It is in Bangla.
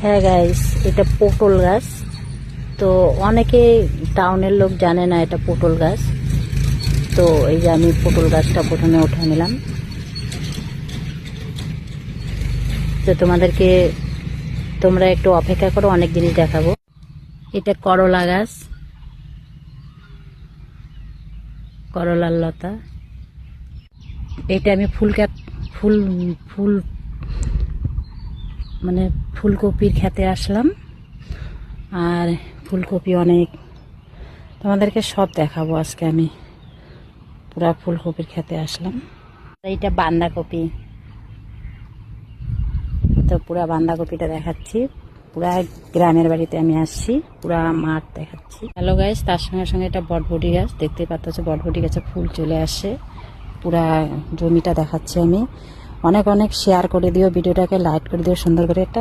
হ্যাঁ গাইস, এটা পটল গাছ। তো অনেকে টাউনের লোক জানে না এটা পটল গাছ। তো এই যে আমি পটল গাছটা প্রথমে উঠে নিলাম। তো তোমরা একটু অপেক্ষা করো, অনেক জিনিস দেখাবো। এটা করলা গাছ, করলার লতা। এটা আমি ফুল ফুল মানে ফুলকপির খেতে আসলাম। আর ফুলকপি অনেক, তোমাদেরকে সব দেখাবো আজকে। আমি পুরা ফুলকপির খেতে আসলাম। এইটা বাঁধাকপি, তো পুরা বাঁধাকপিটা দেখাচ্ছি। পুরা গ্রামের বাড়িতে আমি আসছি, পুরা মাঠ দেখাচ্ছি। হ্যালো গাইস, তার সঙ্গে সঙ্গে এটা বটবটি গাছ দেখতে পাচ্ছ। বটবটি গাছে ফুল চলে আসে। পুরা জমিটা দেখাচ্ছি আমি। অনেক শেয়ার করে দিও ভিডিওটাকে, লাইক করে দিও সুন্দর করে একটা।